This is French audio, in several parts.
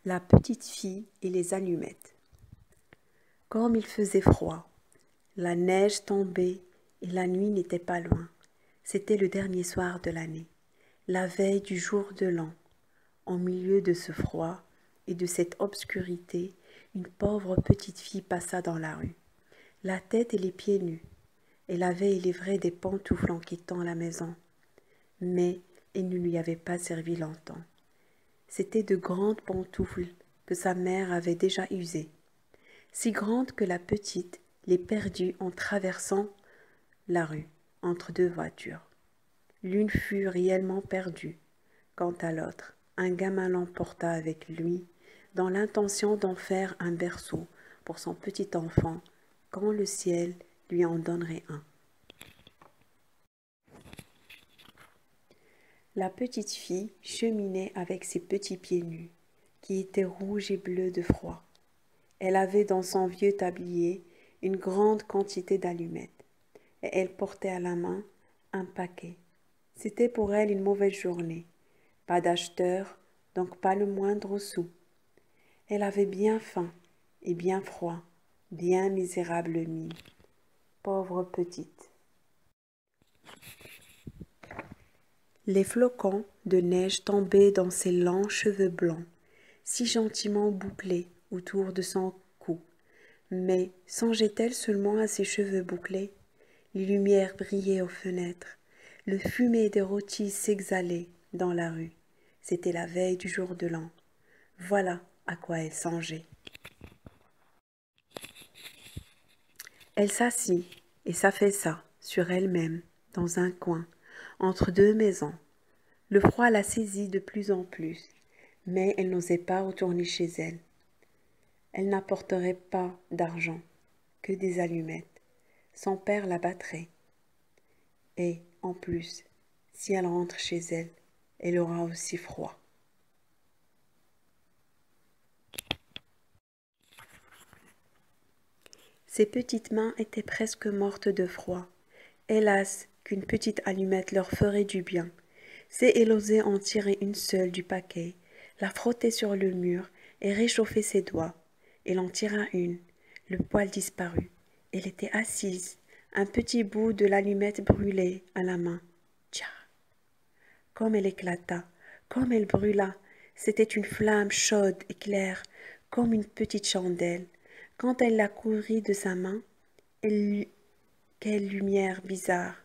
La petite fille et les allumettes. Comme il faisait froid, la neige tombait et la nuit n'était pas loin. C'était le dernier soir de l'année, la veille du jour de l'an. Au milieu de ce froid et de cette obscurité, une pauvre petite fille passa dans la rue, la tête et les pieds nus. Elle avait livré des pantoufles en quittant la maison, mais elles ne lui avaient pas servi longtemps. C'étaient de grandes pantoufles que sa mère avait déjà usées, si grandes que la petite les perdit en traversant la rue entre deux voitures. L'une fut réellement perdue. Quant à l'autre, un gamin l'emporta avec lui dans l'intention d'en faire un berceau pour son petit enfant quand le ciel lui en donnerait un. La petite fille cheminait avec ses petits pieds nus, qui étaient rouges et bleus de froid. Elle avait dans son vieux tablier une grande quantité d'allumettes, et elle portait à la main un paquet. C'était pour elle une mauvaise journée. Pas d'acheteur, donc pas le moindre sou. Elle avait bien faim et bien froid, bien misérable mine. Pauvre petite. Les flocons de neige tombaient dans ses longs cheveux blancs, si gentiment bouclés autour de son cou. Mais songeait-elle seulement à ses cheveux bouclés? Les lumières brillaient aux fenêtres. Le fumet des rôtis s'exhalait dans la rue. C'était la veille du jour de l'an. Voilà à quoi elle songeait. Elle s'assit et s'affaissa sur elle-même dans un coin, entre deux maisons. Le froid la saisit de plus en plus, mais elle n'osait pas retourner chez elle. Elle n'apporterait pas d'argent, que des allumettes. Son père la battrait. Et, en plus, si elle rentre chez elle, elle aura aussi froid. Ses petites mains étaient presque mortes de froid. Hélas, qu'une petite allumette leur ferait du bien. C'est elle osait en tirer une seule du paquet, la frotter sur le mur et réchauffer ses doigts. Elle en tira une. Le poil disparut. Elle était assise, un petit bout de l'allumette brûlé à la main. Tcha! Comme elle éclata, comme elle brûla, c'était une flamme chaude et claire, comme une petite chandelle. Quand elle la couvrit de sa main, quelle lumière bizarre!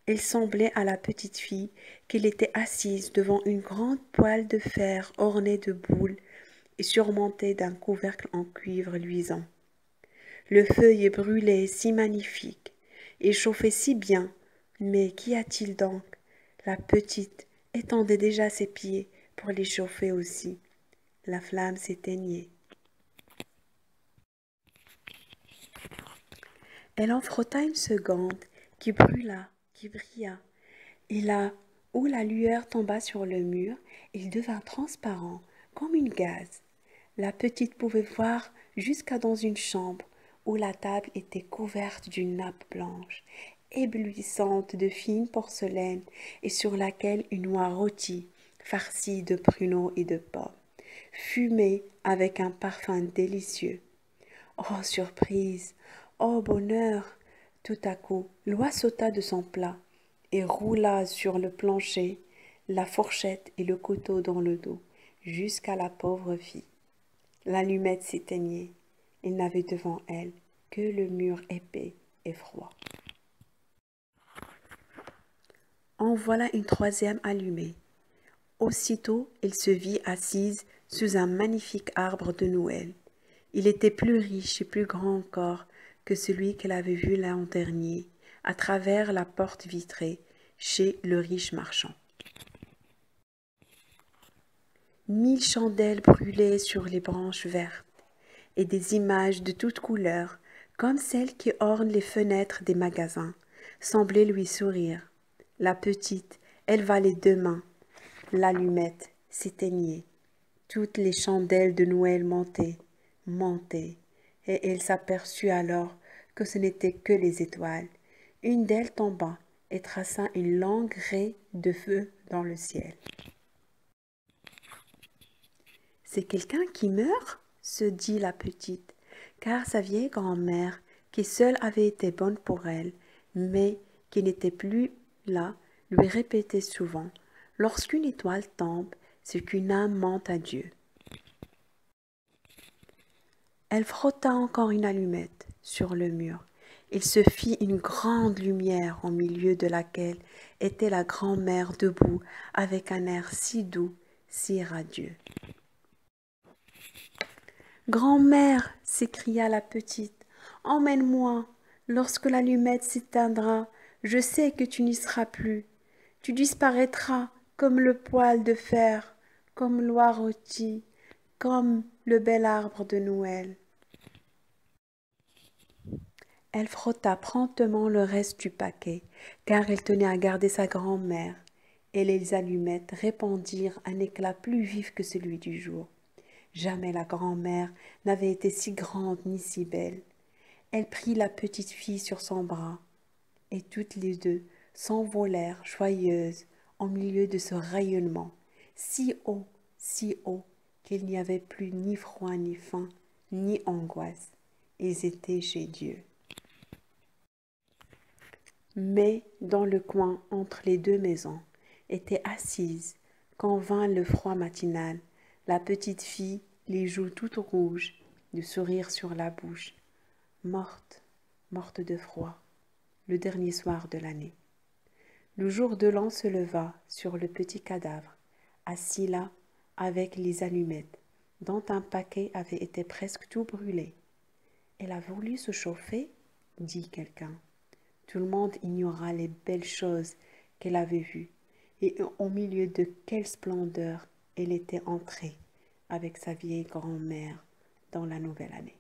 Elle semblait à la petite fille qu'elle était assise devant une grande poêle de fer ornée de boules et surmontée d'un couvercle en cuivre luisant. Le feu y brûlait si magnifique et chauffait si bien, mais qu'y a-t-il donc? La petite étendait déjà ses pieds pour les chauffer aussi. La flamme s'éteignait. Elle en frotta une seconde qui brûla, qui brilla, et là où la lueur tomba sur le mur, il devint transparent comme une gaze. La petite pouvait voir jusqu'à dans une chambre où la table était couverte d'une nappe blanche, éblouissante de fine porcelaine et sur laquelle une noix rôtie, farcie de pruneaux et de pommes, fumait avec un parfum délicieux. Oh surprise! Oh bonheur! Tout à coup, l'oie sauta de son plat et roula sur le plancher, la fourchette et le couteau dans le dos, jusqu'à la pauvre fille. L'allumette s'éteignait. Elle n'avait devant elle que le mur épais et froid. En voilà une troisième allumée. Aussitôt, elle se vit assise sous un magnifique arbre de Noël. Il était plus riche et plus grand encore que celui qu'elle avait vu l'an dernier, à travers la porte vitrée, chez le riche marchand. 1000 chandelles brûlaient sur les branches vertes, et des images de toutes couleurs, comme celles qui ornent les fenêtres des magasins, semblaient lui sourire. La petite éleva les deux mains. L'allumette s'éteignait. Toutes les chandelles de Noël montaient, et elle s'aperçut alors que ce n'étaient que les étoiles. Une d'elles tomba et traça une longue raie de feu dans le ciel. C'est quelqu'un qui meurt, se dit la petite, car sa vieille grand-mère, qui seule avait été bonne pour elle, mais qui n'était plus là, lui répétait souvent: lorsqu'une étoile tombe, c'est qu'une âme ment à Dieu. Elle frotta encore une allumette sur le mur. Il se fit une grande lumière au milieu de laquelle était la grand-mère debout avec un air si doux, si radieux. Grand-mère, s'écria la petite, emmène-moi. Lorsque l'allumette s'éteindra, je sais que tu n'y seras plus. Tu disparaîtras comme le poêle de fer, comme l'oie rôtie, comme le bel arbre de Noël. Elle frotta promptement le reste du paquet, car elle tenait à garder sa grand-mère, et les allumettes répandirent un éclat plus vif que celui du jour. Jamais la grand-mère n'avait été si grande ni si belle. Elle prit la petite fille sur son bras, et toutes les deux s'envolèrent joyeuses au milieu de ce rayonnement, si haut, qu'il n'y avait plus ni froid ni faim, ni angoisse. Ils étaient chez Dieu. Mais dans le coin entre les deux maisons, était assise, quand vint le froid matinal, la petite fille, les joues toutes rouges, le sourire sur la bouche, morte, morte de froid, le dernier soir de l'année. Le jour de l'an se leva sur le petit cadavre, assis là avec les allumettes, dont un paquet avait été presque tout brûlé. Elle a voulu se chauffer, dit quelqu'un. Tout le monde ignora les belles choses qu'elle avait vues, et au milieu de quelle splendeur elle était entrée avec sa vieille grand-mère dans la nouvelle année.